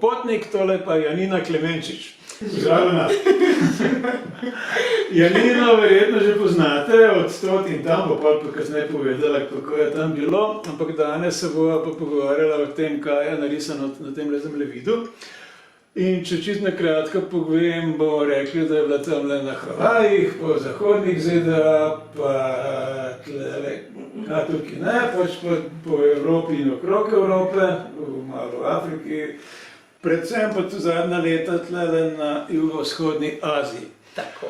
Sopotnik, tole pa Janina Klemenčič. Zdravljena. Janino verjetno že poznate, od Tot in tam, bo pa kasneje povedala, kako je tam bilo, ampak danes se bova pa pogovarjala o tem, kaj je narisano na tem zemljevidu. In če čisto na kratko povem, bomo rekli, da je bila tamle na Havajih, po zahodnih ZDA, pa tukaj ne, pač pa po Evropi in okrog Evrope, malo v Afriki, predvsem pa tu zadnja leta tlele na jugovzhodni Aziji. Tako.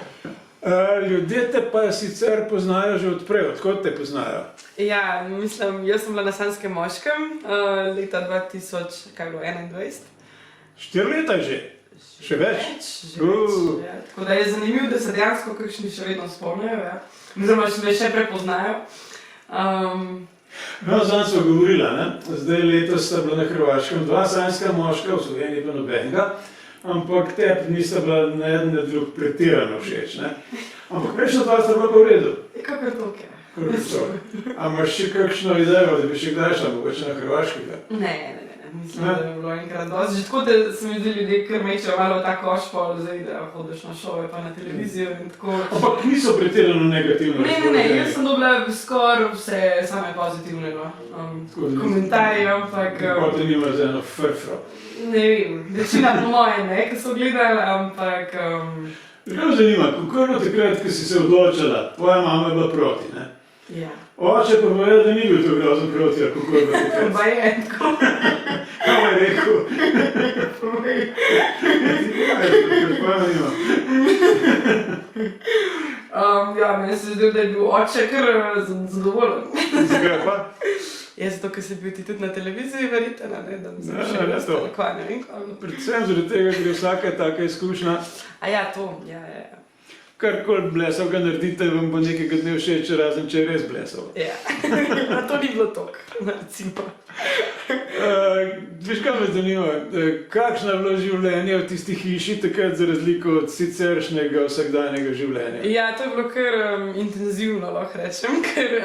Ljudje te pa sicer poznajo že odprej, odkot te poznajo? Ja, mislim, jaz sem bila na Sanskem moškem leta 2021. 4 leta že? Še več? Že več, ja. Tako da je zanimivo, da se dejansko kakšni še vedno spomnijo, ja. Oziroma še prepoznajo. No, zanj smo govorila, ne? Zdaj letos sta bila na Hrvaškem 2 sanjska moška, v Sloveniji pa nobenega, ampak tebi nista bila ne eden ne drug pretirano všeč, ne? Ampak prejšnja 2 sta bila pa v redu. Kakor toke. A imaš še kakšno idejo, da bi še kdaj šla mogoče na Hrvaškega? Ne. Mislim, da je bilo enkrat dosti. Že tako, da se mi zdi ljudje, ker mečejo malo v ta koš, pol zdaj, da hodiš na šove pa na televizijo in tako. Ampak niso pretirano negativno. Ne, jaz sem dobila skoraj vse same pozitivne, no. Komentarje, ampak... Pa te nima za eno frfro. Ne vem, večina po moje ne, ki so gledali, ampak... Zelo zanima, kako je bilo takrat, ko si se odločila, tvoja mama je bila proti, ne? Ja. Oče pa povedal, da ni bil to grozen proti, a kako je bilo takrat? Pa je, tako. Kaj je rekel? Povej. Pojma nimam. Ja, meni se zdi, da je bil oče kar zadovoljen. Zakaj pa? Je zato, ker si bil ti tudi na televiziji, verjete, ne, da mi se še to. ne vem. Predvsem zaradi tega, ker je vsaka taka izkušnja. A ja, to, ja. Karkoli blesov ga naredite, vam bo nekega dne všeč, razen če je res blesov. Ja, to ni bilo tok, recimo. Veš, kaj me zanima, kakšno je bilo življenje v tisti hiši takrat za razliko od siceršnjega vsakdanjega življenja? Ja, to je bilo kar intenzivno, lahko rečem, ker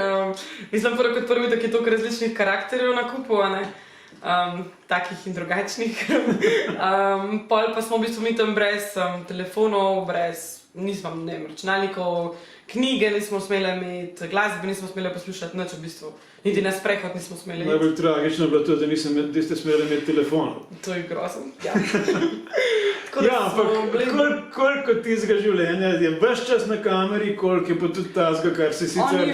mislim prvo kot prvi, da je toliko različnih karakterjev na kupu, a ne? Takih in drugačnih. Pol pa smo v bistvu mi tam brez telefonov, nismo, ne vem, računalnikov, knjige nismo smeli imeti, glasbe nismo smeli poslušati, nič v bistvu. Niti na sprehod nismo smeli imeti. Najbolj tragično je bilo to, da niste smeli imeti telefonov. To je grozno, ja. Ja, ampak koliko tistega življenja je ves čas na kameri, koliko je pa tudi tazga, kar se sicer dogaja?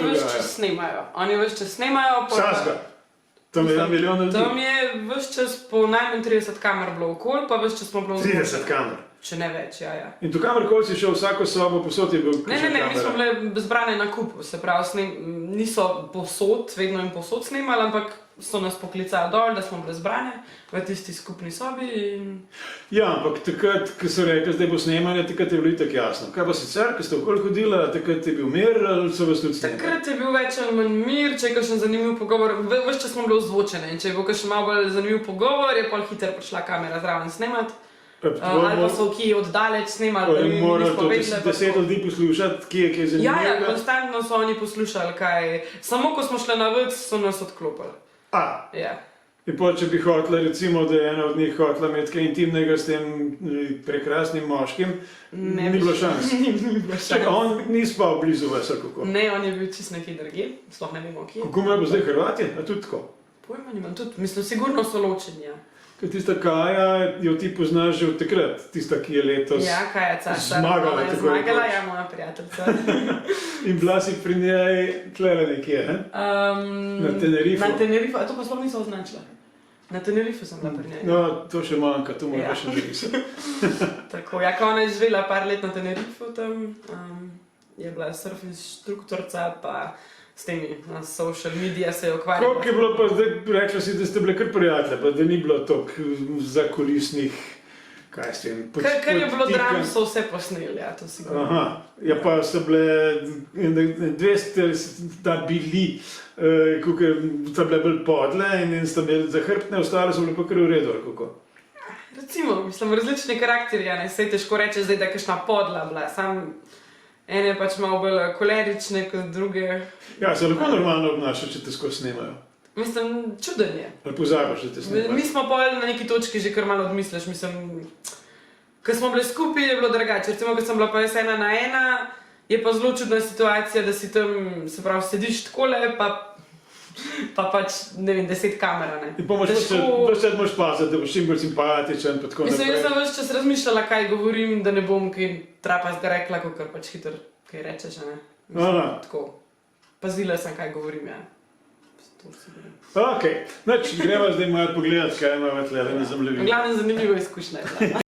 Oni ves čas snemajo. Sazga? Tam je 1 milijon ljudi? Tam je ves čas po najmanj 30 kamer bilo okoli, pa ves čas smo bilo... 30 kamer? Če ne več, ja. In tu kamerkoli si šel vsako sobo, posod je bil Ne, mi smo bile zbrane na kupu, se pravi, niso posod, vedno in posod snemali, ampak so nas poklicali dol, da smo bile zbrane v tisti skupni sobi in... Ja, ampak takrat, ko so rekli, zdaj bo snemanje, takrat je bilo itak jasno. Kaj pa sicer, ko ste okoli hodila, takrat je bil mir ali so vas tudi snemali? Takrat je bil več ali manj mir, če je kakšen zanimiv pogovor, ves čas smo bile ozvočene in če je bil kakšen malo bolj zanimiv pogovor, je pol hiter prišla kamera zraven snemati. Ali pa so kje oddaleč snemali, da mi nič povedali. 10 ljudi poslušati, kje je zanimivo? Ja, konstantno so oni poslušali, kaj... Samo ko smo šli na vrc, so nas odklopili. Ja. In pa če bi hotela, recimo, da je ena od njih hotela imeti kaj intimnega s tem prekrasnim moškim, ni bilo šans. Ni bilo šans. Čakaj, on ni spal blizu vas, ali kako? Ne, on je bil čist nekaj drugje, sploh ne vemo kje. Kako imajo zdaj Hrvati? A tudi tako? Pojma nimam, tudi, mislim, sigurno so ločeni, ja. Ker tista Kaja, jo ti poznaš že od takrat, tista, ki je letos zmagala. Zmagala, ja, moja prijateljica. In bila si pri njej tlele nekje, ne? Na Tenerifu. Na Tenerifu, a to pa sploh nisem označila. Na Tenerifu sem bila pri njej. No, to še manjka, to mora še narisati. Tako, ja, ko ona je živela par let na Tenerifu tam, je bila surf instruktorca, pa s temi na social media se je ukvarjala. Koliko je bilo pa zdaj, rekla si, da ste bile kar prijatelje, pa da ni bilo toliko zakulisnih, kaj s tem, Kar je bilo dram, so vse posneli, ja, to sigurno. Aha, ja pa so bile, dve ste bili, kako sta bile bolj podle in sta bile zahrbtne, ostale so bile pa kar v redu, ali kako? Recimo, mislim, različni karakteri, ja, ne, sej težko reče zdaj, da je kakšna podla bila, sam... Ene pač malo bolj kolerične kot druge. Ja, se lahko normalno obnaša, če te skozi snemajo. Mislim, čuden je. Ali pozabiš, da te snemaš? Mi smo pol na neki točki že kar malo odmisliš, ko smo bili skupaj, je bilo drugače. Recimo, ko sem bila pa jaz 1 na 1, je pa zelo čudna situacija, da si tam, se pravi, sediš takole, pa pač, ne vem, 10 kamer, ne. In pa ves čas moraš paziti, da boš čim bolj simpatičen, pa tako Mislim, naprej. jaz sem ves čas razmišljala, kaj govorim, da ne bom kaj trapastga rekla, kakor pač hitro kaj rečeš, a ne. Aha. Tako. Pazila sem, kaj govorim, ja. To si govorim. Ok, gremo zdaj malo pogledati, kaj imamo tle na zemljevidu. V glavnem zanimiva izkušnja je bila.